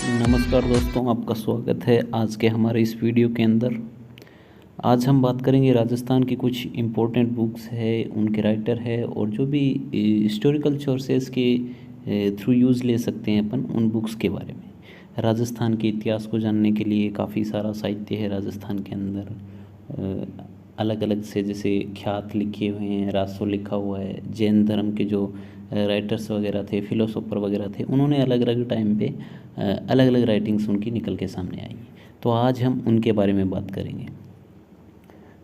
नमस्कार दोस्तों, आपका स्वागत है आज के हमारे इस वीडियो के अंदर। आज हम बात करेंगे राजस्थान की कुछ इम्पोर्टेंट बुक्स है, उनके राइटर है और जो भी हिस्टोरिकल सोर्सेस के थ्रू यूज़ ले सकते हैं अपन उन बुक्स के बारे में। राजस्थान के इतिहास को जानने के लिए काफ़ी सारा साहित्य है राजस्थान के अंदर, अलग अलग से जैसे ख्यात लिखे हुए हैं, रासो लिखा हुआ है। जैन धर्म के जो राइटर्स वगैरह थे, फिलोसोफर वगैरह थे, उन्होंने अलग अलग टाइम पे अलग अलग राइटिंग्स उनकी निकल के सामने आई। तो आज हम उनके बारे में बात करेंगे।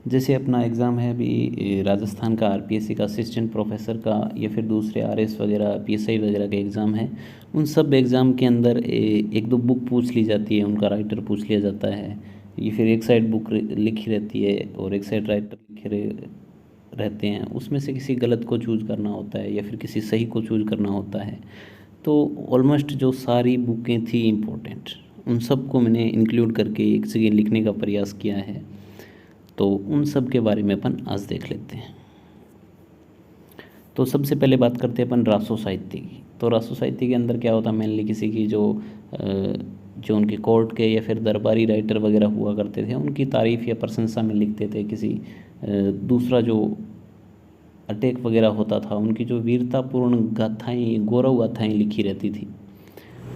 जैसे अपना एग्ज़ाम है अभी राजस्थान का आरपीएससी का असिस्टेंट प्रोफेसर का या फिर दूसरे आरएस वगैरह पीएसआई वगैरह के एग्ज़ाम है, उन सब एग्ज़ाम के अंदर एक दो बुक पूछ ली जाती है, उनका राइटर पूछ लिया जाता है। ये फिर एक साइड बुक लिखी रहती है और एक साइड राइटर लिखे रहते हैं। उसमें से किसी गलत को चूज़ करना होता है या फिर किसी सही को चूज़ करना होता है। तो ऑलमोस्ट जो सारी बुकें थी इम्पोर्टेंट, उन सब को मैंने इंक्लूड करके एक जगह लिखने का प्रयास किया है। तो उन सब के बारे में अपन आज देख लेते हैं। तो सबसे पहले बात करते हैं अपन रासो साहित्य की। तो रासो साहित्य के अंदर क्या होता है, मेनली किसी की जो उनके कोर्ट के या फिर दरबारी राइटर वगैरह हुआ करते थे, उनकी तारीफ़ या प्रशंसा में लिखते थे। किसी दूसरा जो अटैक वगैरह होता था, उनकी जो वीरतापूर्ण गाथाएं, गौरव गाथाएं लिखी रहती थी।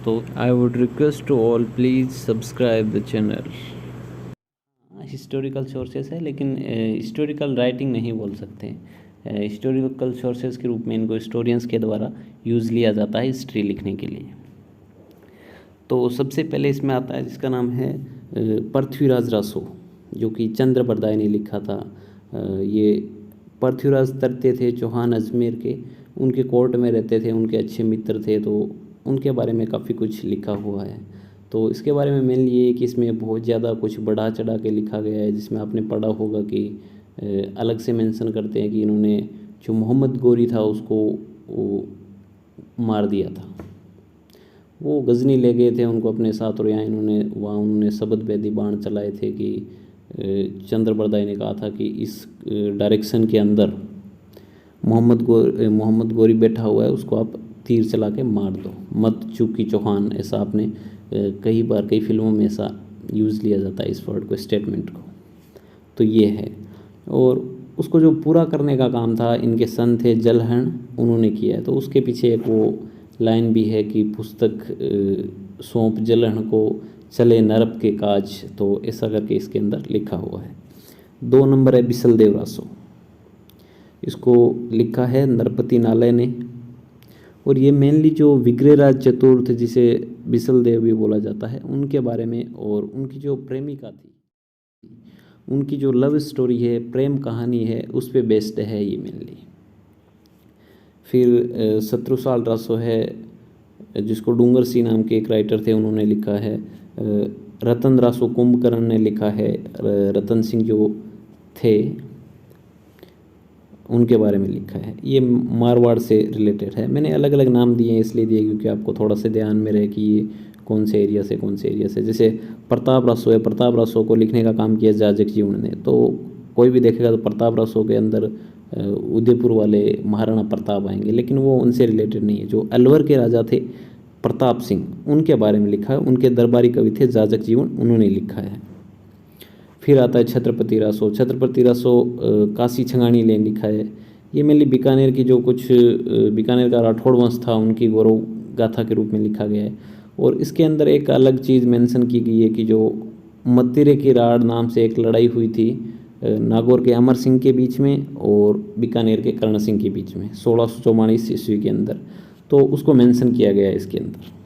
तो I would request to all please subscribe the channel. Historical sources है, लेकिन हिस्टोरिकल राइटिंग नहीं बोल सकते। हिस्टोरिकल सोर्सेस के रूप में इनको हिस्टोरियंस के द्वारा यूज़ लिया जाता है हिस्ट्री लिखने के लिए। तो सबसे पहले इसमें आता है जिसका नाम है पृथ्वीराज रासो, जो कि चंद्र बरदाई ने लिखा था। ये पृथ्वीराज तर्ते थे चौहान अजमेर के, उनके कोर्ट में रहते थे, उनके अच्छे मित्र थे। तो उनके बारे में काफ़ी कुछ लिखा हुआ है। तो इसके बारे में मेनली ये है कि इसमें बहुत ज़्यादा कुछ बढ़ा चढ़ा के लिखा गया है, जिसमें आपने पढ़ा होगा कि अलग से मेंशन करते हैं कि इन्होंने जो मोहम्मद गोरी था उसको मार दिया था। वो गजनी ले गए थे उनको अपने साथ, और यहाँ उन्होंने शबद वेदी बाण चलाए थे कि चंद्र बरदाई ने कहा था कि इस डायरेक्शन के अंदर मोहम्मद गोरी बैठा हुआ है, उसको आप तीर चला के मार दो, मत चूकी चौहान। ऐसा आपने कई बार कई फिल्मों में ऐसा यूज़ लिया जाता है इस वर्ड को, स्टेटमेंट को। तो ये है, और उसको जो पूरा करने का काम था इनके सन थे जलहण, उन्होंने किया है। तो उसके पीछे एक वो लाइन भी है कि पुस्तक सौंप जलहण को चले नरप के काज। तो ऐसा करके इसके अंदर लिखा हुआ है। 2 नंबर है बिसल देव रासो, इसको लिखा है नरपति नालय ने। और ये मेनली जो विग्रहराज चतुर्थ, जिसे बिसल देव भी बोला जाता है, उनके बारे में, और उनकी जो प्रेमिका थी, उनकी जो लव स्टोरी है, प्रेम कहानी है, उस पे बेस्ड है ये मेनली। फिर शत्रुसाल रासो है, जिसको डूंगर सिंह नाम के एक राइटर थे, उन्होंने लिखा है। रतन रासो कुंभकर्ण ने लिखा है। रतन सिंह जो थे उनके बारे में लिखा है। ये मारवाड़ से रिलेटेड है। मैंने अलग अलग नाम दिए हैं, इसलिए दिए क्योंकि आपको थोड़ा सा ध्यान में रहे कि ये कौन से एरिया से। जैसे प्रताप रासो है, प्रताप रासो को लिखने का काम किया जाजक जीवन ने। तो कोई भी देखेगा तो प्रताप रासो के अंदर उदयपुर वाले महाराणा प्रताप आएंगे, लेकिन वो उनसे रिलेटेड नहीं है। जो अलवर के राजा थे प्रताप सिंह, उनके बारे में लिखा है। उनके दरबारी कवि थे जाजक जीवन, उन्होंने लिखा है। फिर आता है छत्रपति रासो। छत्रपति रासो काशी छंगाणी ने लिखा है। ये मेनली बीकानेर की जो कुछ बीकानेर का राठौड़ वंश था, उनकी गौरव गाथा के रूप में लिखा गया है। और इसके अंदर एक अलग चीज़ मेंशन की गई है कि जो मत्तिरे की राड़ नाम से एक लड़ाई हुई थी नागौर के अमर सिंह के बीच में और बीकानेर के कर्ण सिंह के बीच में 1644 ईस्वी के अंदर। तो उसको मेंशन किया गया है इसके अंदर।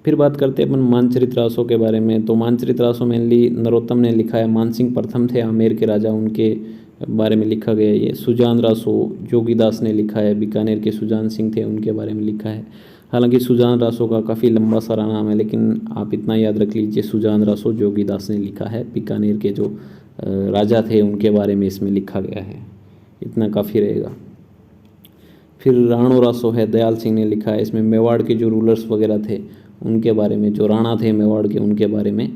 फिर बात करते हैं अपन मानचरित रासो के बारे में। तो मानचरित रासो मेनली नरोत्तम ने लिखा है। मानसिंह प्रथम थे आमेर के राजा, उनके बारे में लिखा गया है। ये सुजान रासो जोगीदास ने लिखा है। बीकानेर के सुजान सिंह थे, उनके बारे में लिखा है। हालांकि सुजान रासो का काफ़ी लंबा सारा नाम है, लेकिन आप इतना याद रख लीजिए, सुजान रासो जोगीदास ने लिखा है। बीकानेर के जो राजा थे उनके बारे में इसमें लिखा गया है, इतना काफ़ी रहेगा। फिर राणो रासो है, दयाल सिंह ने लिखा है। इसमें मेवाड़ के जो रूलर्स वगैरह थे उनके बारे में, जो राणा थे मेवाड़ के, उनके बारे में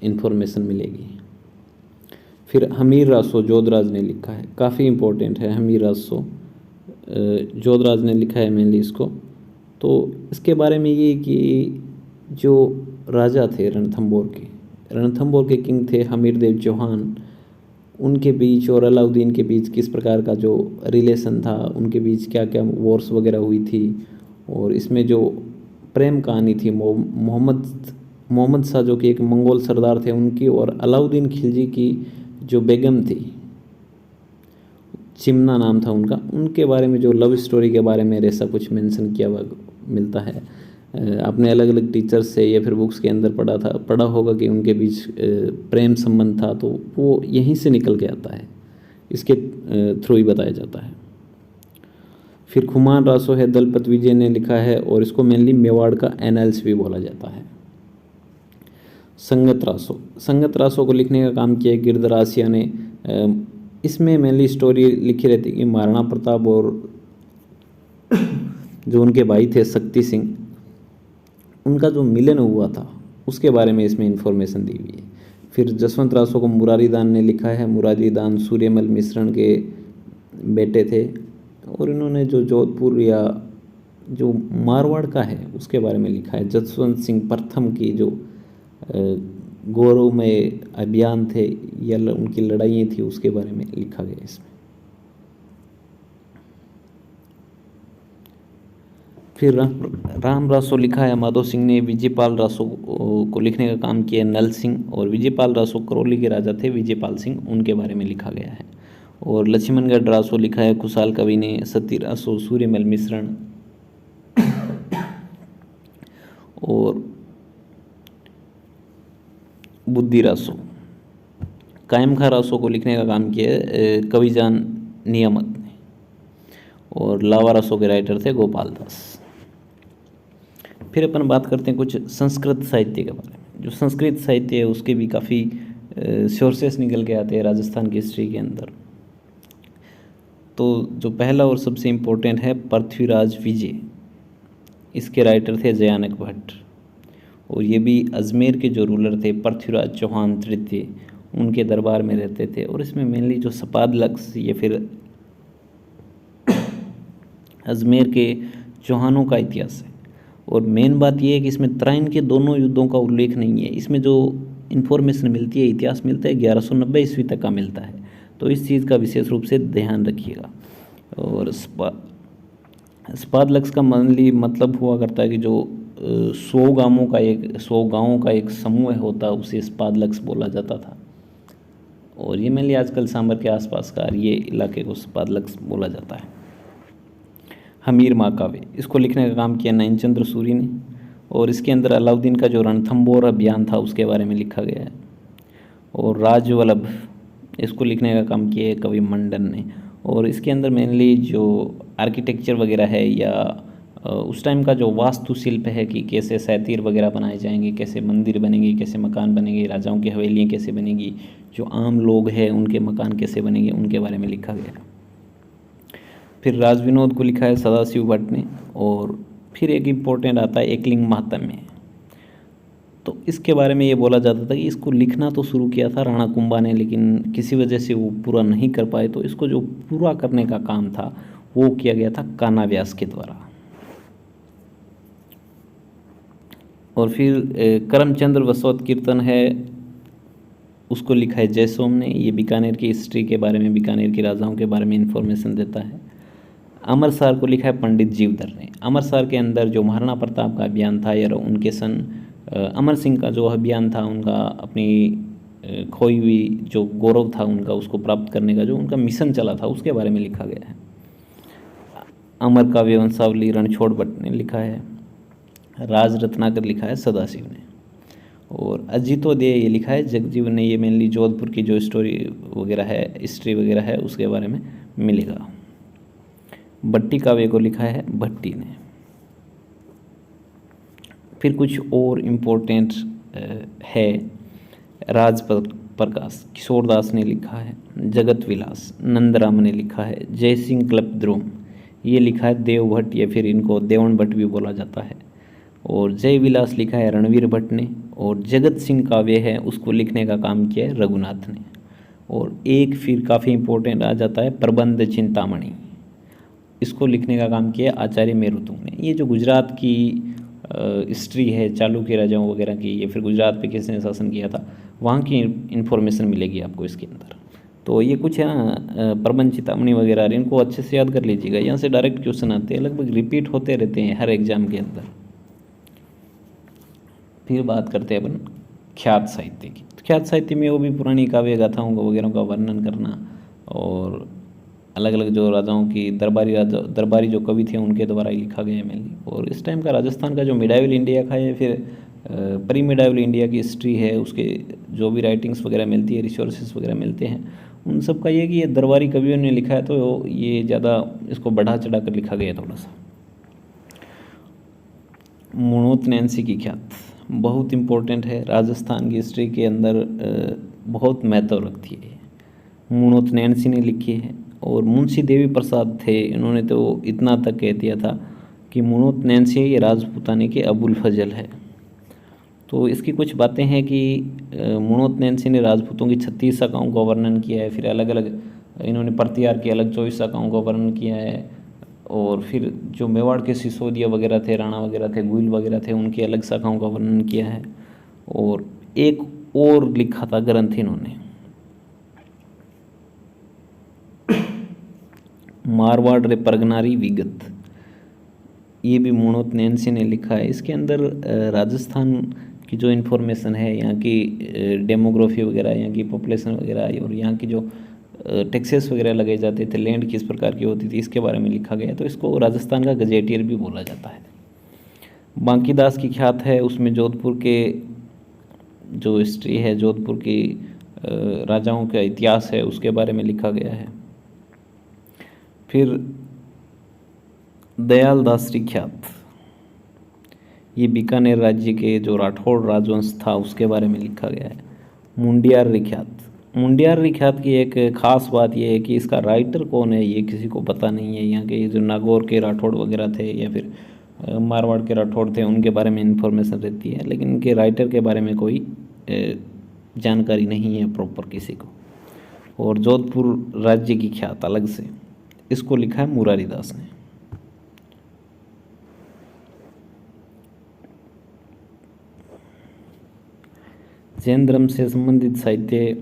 इन्फॉर्मेशन मिलेगी। फिर हमीर रासो जोधराज ने लिखा है, काफ़ी इम्पोर्टेंट है हमीर रासो, जोधराज ने लिखा है मेनली इसको। तो इसके बारे में ये कि जो राजा थे रणथंबोर के किंग थे हमीर देव चौहान, उनके बीच और अलाउद्दीन के बीच किस प्रकार का जो रिलेशन था, उनके बीच क्या क्या वॉर्स वगैरह हुई थी। और इसमें जो प्रेम कहानी थी मोहम्मद शाह जो कि एक मंगोल सरदार थे उनकी, और अलाउद्दीन खिलजी की जो बेगम थी, चिमना नाम था उनका, उनके बारे में जो लव स्टोरी के बारे में ऐसा कुछ मेंशन किया हुआ मिलता है। आपने अलग अलग टीचर्स से या फिर बुक्स के अंदर पढ़ा होगा कि उनके बीच प्रेम संबंध था, तो वो यहीं से निकल के आता है, इसके थ्रू ही बताया जाता है। फिर खुमान रासो है, दलपत विजय ने लिखा है, और इसको मेनली मेवाड़ का एनाल्स भी बोला जाता है। संगत रासो को लिखने का काम किया गिरधरासिया ने। इसमें मेनली स्टोरी लिखी रहती है कि महाराणा प्रताप और जो उनके भाई थे शक्ति सिंह, उनका जो मिलन हुआ था उसके बारे में इसमें इंफॉर्मेशन दी हुई है। फिर जसवंत रासो को मुरारी दान ने लिखा है। मुरारी दान सूर्यमल मिश्रण के बेटे थे, और इन्होंने जो जोधपुर या जो मारवाड़ का है उसके बारे में लिखा है। जसवंत सिंह प्रथम की जो गौरवमय अभियान थे या उनकी लड़ाइयाँ थी उसके बारे में लिखा गया इसमें। फिर राम रासो लिखा है माधो सिंह ने। विजयपाल रासो को लिखने का काम किया नल सिंह, और विजयपाल रासो करौली के राजा थे विजयपाल सिंह, उनके बारे में लिखा गया है। और लक्ष्मणगढ़ रासो लिखा है खुशाल कवि ने। सती रासो सूर्यमल मिश्रण, और बुद्धि रासो। कायम खा रासो को लिखने का काम किया है कविजान नियामत ने, और लावा रासो के राइटर थे गोपाल दास। फिर अपन बात करते हैं कुछ संस्कृत साहित्य के बारे में। जो संस्कृत साहित्य है उसके भी काफ़ी सोर्सेस निकल के आते हैं राजस्थान की हिस्ट्री के अंदर। तो जो पहला और सबसे इम्पोर्टेंट है पृथ्वीराज विजय, इसके राइटर थे जयानक भट्ट, और ये भी अजमेर के जो रूलर थे पृथ्वीराज चौहान तृतीय, उनके दरबार में रहते थे। और इसमें मेनली जो सपादलक्स या फिर अजमेर के चौहानों का इतिहास है। और मेन बात यह है कि इसमें त्राइन के दोनों युद्धों का उल्लेख नहीं है। इसमें जो इन्फॉर्मेशन मिलती है, इतिहास मिलता है 1190 ईस्वी तक का मिलता है, तो इस चीज़ का विशेष रूप से ध्यान रखिएगा। और सपादलक्स का मेनली मतलब हुआ करता है कि जो 100 गांवों का एक समूह होता है, उसे सपादलक्स बोला जाता था। और ये मेनली आजकल सांबर के आसपास का ये इलाके को सपादलक्स बोला जाता है। हमीर महाकाव्य, इसको लिखने का काम किया नयनचंद्र सूरी ने, और इसके अंदर अलाउद्दीन का जो रणथंबोर अभियान था उसके बारे में लिखा गया है। और राजवल्लभ, इसको लिखने का काम किया है कवि मंडन ने, और इसके अंदर मेनली जो आर्किटेक्चर वगैरह है या उस टाइम का जो वास्तुशिल्प है कि कैसे सैतीर वगैरह बनाए जाएंगे, कैसे मंदिर बनेंगे, कैसे मकान बनेंगे, राजाओं की हवेलियाँ कैसे बनेगी, जो आम लोग हैं उनके मकान कैसे बनेंगे, उनके बारे में लिखा गया। फिर राजविनोद को लिखा है सदाशिव भट्ट ने। और फिर एक इम्पोर्टेंट आता है एकलिंग महात्म्य, तो इसके बारे में ये बोला जाता था कि इसको लिखना तो शुरू किया था राणा कुंभा ने, लेकिन किसी वजह से वो पूरा नहीं कर पाए, तो इसको जो पूरा करने का काम था वो किया गया था कान्हा व्यास के द्वारा। और फिर करमचंद्र वसवत कीर्तन है, उसको लिखा है जयसोम ने। ये बीकानेर की हिस्ट्री के बारे में, बीकानेर के राजाओं के बारे में इंफॉर्मेशन देता है। अमरसार को लिखा है पंडित जीवधर ने। अमरसार के अंदर जो महाराणा प्रताप का अभियान था या उनके सन अमर सिंह का जो अभियान था, उनका अपनी खोई हुई जो गौरव था उनका, उसको प्राप्त करने का जो उनका मिशन चला था उसके बारे में लिखा गया है। अमर काव्य वंशावली रणछोड़ भट्ट ने लिखा है। राज रत्नाकर लिखा है सदाशिव ने। और अजितोदय ये लिखा है जगजीवन ने। ये मेनली जोधपुर की जो स्टोरी वगैरह है, हिस्ट्री वगैरह है, उसके बारे में मिलेगा। भट्टी काव्य को लिखा है भट्टी ने। फिर कुछ और इम्पोर्टेंट है राज प्रकाश किशोरदास ने लिखा है। जगत विलास नंदराम ने लिखा है। जय सिंह कल्पद्रुम ये लिखा है देव भट्ट, या फिर इनको देवन भट्ट भी बोला जाता है। और जय विलास लिखा है रणवीर भट्ट ने। और जगत सिंह काव्य है, उसको लिखने का काम किया है रघुनाथ ने। और एक फिर काफ़ी इम्पोर्टेंट आ जाता है प्रबंध चिंतामणि। इसको लिखने का काम किया आचार्य मेरुतुंग ने। ये जो गुजरात की हिस्ट्री है चालुक्य राजाओं वगैरह की, या फिर गुजरात पे किसने शासन किया था, वहाँ की इन्फॉर्मेशन मिलेगी आपको इसके अंदर। तो ये कुछ है ना प्रबंध चितामणी वगैरह, इनको अच्छे से याद कर लीजिएगा। यहाँ से डायरेक्ट क्वेश्चन आते हैं, लगभग रिपीट होते रहते हैं हर एग्जाम के अंदर। फिर बात करते हैं अपन ख्यात साहित्य की। तो ख्यात साहित्य में वो भी पुरानी काव्य गाथाओं को वगैरह का वर्णन करना, और अलग अलग जो राजाओं की दरबारी जो कवि थे उनके द्वारा ही लिखा गया है मेनली। और इस टाइम का राजस्थान का जो मिडाइवल इंडिया का है, फिर प्री मिडाइवल इंडिया की हिस्ट्री है, उसके जो भी राइटिंग्स वगैरह मिलती है, रिसोर्सेज वगैरह मिलते हैं, उन सब का ये कि ये दरबारी कवियों ने लिखा है, तो ये ज़्यादा इसको बढ़ा चढ़ा कर लिखा गया है थोड़ा सा। मुणोत नैन्सी की ख्यात बहुत इम्पोर्टेंट है, राजस्थान की हिस्ट्री के अंदर बहुत महत्व रखती है। मुणोत नैन्सी ने लिखी है, और मुंशी देवी प्रसाद थे, इन्होंने तो इतना तक कह दिया था कि मुणोत नैन्सी ये राजपूताने के अबुल फजल है। तो इसकी कुछ बातें हैं कि मुणोत नैन्सी ने राजपूतों की 36 शाखाओं का वर्णन किया है, फिर अलग अलग इन्होंने प्रतिहार की अलग 24 शाखाओं का वर्णन किया है, और फिर जो मेवाड़ के सिसोदिया वगैरह थे, राणा वगैरह थे, गुइल वगैरह थे, उनकी अलग शाखाओं का वर्णन किया है। और एक और लिखा था ग्रंथ इन्होंने, मारवाड़ रे परगनारी विगत, ये भी मुणोत नैन्सी ने लिखा है। इसके अंदर राजस्थान की जो इन्फॉर्मेशन है, यहाँ की डेमोग्राफी वगैरह, यहाँ की पॉपुलेशन वगैरह, और यहाँ की जो टैक्सेस वगैरह लगाए जाते थे, लैंड किस प्रकार की होती थी, इसके बारे में लिखा गया है। तो इसको राजस्थान का गजेटियर भी बोला जाता है। बांकीदास की ख्यात है, उसमें जोधपुर के जो हिस्ट्री है, जोधपुर की राजाओं का इतिहास है, उसके बारे में लिखा गया है। फिर दयाल दास की ख्यात, ये बीकानेर राज्य के जो राठौड़ राजवंश था उसके बारे में लिखा गया है। मुंडियार रिख्यात, मुंडियार रिख्यात की एक ख़ास बात यह है कि इसका राइटर कौन है ये किसी को पता नहीं है। यहाँ के जो नागौर के राठौड़ वगैरह थे, या फिर मारवाड़ के राठौड़ थे, उनके बारे में इन्फॉर्मेशन रहती है, लेकिन इनके राइटर के बारे में कोई जानकारी नहीं है प्रॉपर किसी को। और जोधपुर राज्य की ख्यात अलग से, इसको लिखा है मुरारी दास ने। जैन धर्म से संबंधित साहित्य,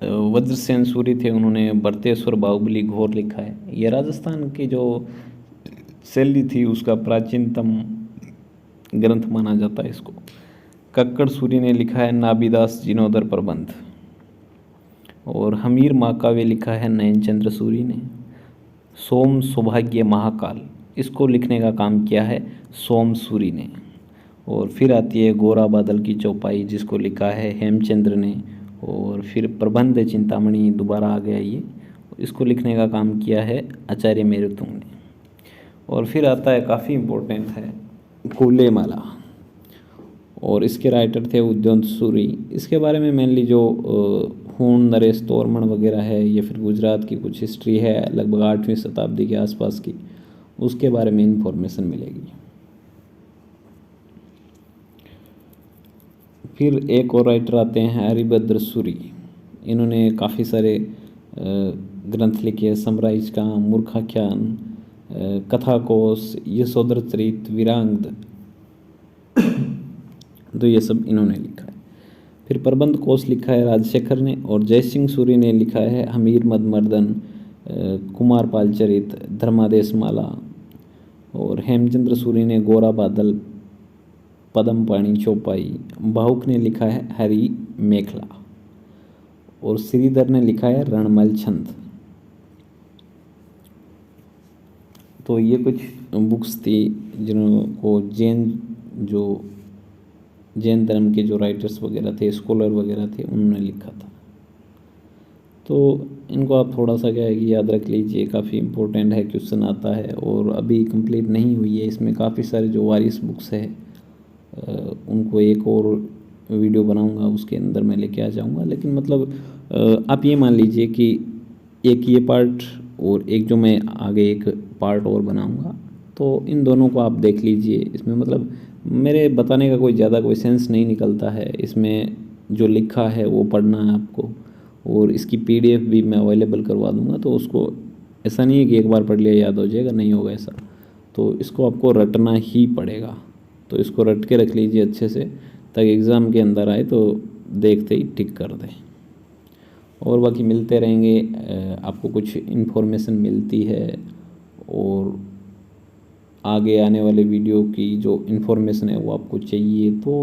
वज्रसेन सूरी थे, उन्होंने बरतेश्वर बाहुबली घोर लिखा है। यह राजस्थान की जो शैली थी उसका प्राचीनतम ग्रंथ माना जाता है इसको। कक्कड़ सूरी ने लिखा है नाबीदास जिनोदर प्रबंध, और हमीर महाकाव्य लिखा है नयनचंद्र सूरी ने। सोम सौभाग्य महाकाल, इसको लिखने का काम किया है सोम सूरी ने। और फिर आती है गोरा बादल की चौपाई, जिसको लिखा है हेमचंद्र ने। और फिर प्रबंध चिंतामणि दोबारा आ गया ये, इसको लिखने का काम किया है आचार्य मेरुतुंग ने। और फिर आता है काफ़ी इम्पोर्टेंट है कूलेमाला, और इसके राइटर थे उद्यंत सूरी। इसके बारे में मेनली जो हूण नरेश तोरमण वगैरह है, या फिर गुजरात की कुछ हिस्ट्री है लगभग 8वीं शताब्दी के आसपास की, उसके बारे में इंफॉर्मेशन मिलेगी। फिर एक और राइटर आते हैं हरिभद्र सूरी, इन्होंने काफ़ी सारे ग्रंथ लिखे हैं, समराइज का, मूर्खाख्यान, कथाकोश, यशोधर चरित, वीरांगद, तो ये सब इन्होंने लिखा है। फिर प्रबंध कोश लिखा है राजशेखर ने, और जयसिंह सूरी ने लिखा है हमीर मदमर्दन, कुमारपाल चरित, धर्मादेश माला, और हेमचंद्र सूरी ने गोरा बादल, पदम पाणी चौपाई, भावुक ने लिखा है हरी मेखला, और श्रीधर ने लिखा है रणमल छंद। तो ये कुछ बुक्स थी जिनको जैन धर्म के जो राइटर्स वगैरह थे, स्कॉलर वगैरह थे, उन्होंने लिखा था। तो इनको आप थोड़ा सा क्या है कि याद रख लीजिए, काफ़ी इम्पोर्टेंट है, क्वेश्चन आता है। और अभी कंप्लीट नहीं हुई है, इसमें काफ़ी सारे जो वारिस बुक्स है उनको एक और वीडियो बनाऊंगा, उसके अंदर मैं लेके आ जाऊंगा। लेकिन मतलब आप ये मान लीजिए कि एक ये पार्ट और एक जो मैं आगे एक पार्ट और बनाऊंगा, तो इन दोनों को आप देख लीजिए। इसमें मतलब मेरे बताने का कोई ज़्यादा कोई सेंस नहीं निकलता है, इसमें जो लिखा है वो पढ़ना है आपको। और इसकी PDF भी मैं अवेलेबल करवा दूंगा, तो उसको ऐसा नहीं है कि एक बार पढ़ लिया याद हो जाएगा, नहीं होगा ऐसा। तो इसको आपको रटना ही पड़ेगा। तो इसको रट के रख लीजिए अच्छे से, ताकि एग्ज़ाम के अंदर आए तो देखते ही टिक कर दें। और बाकी मिलते रहेंगे, आपको कुछ इन्फॉर्मेशन मिलती है और आगे आने वाले वीडियो की जो इन्फॉर्मेशन है वो आपको चाहिए तो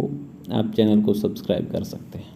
आप चैनल को सब्सक्राइब कर सकते हैं।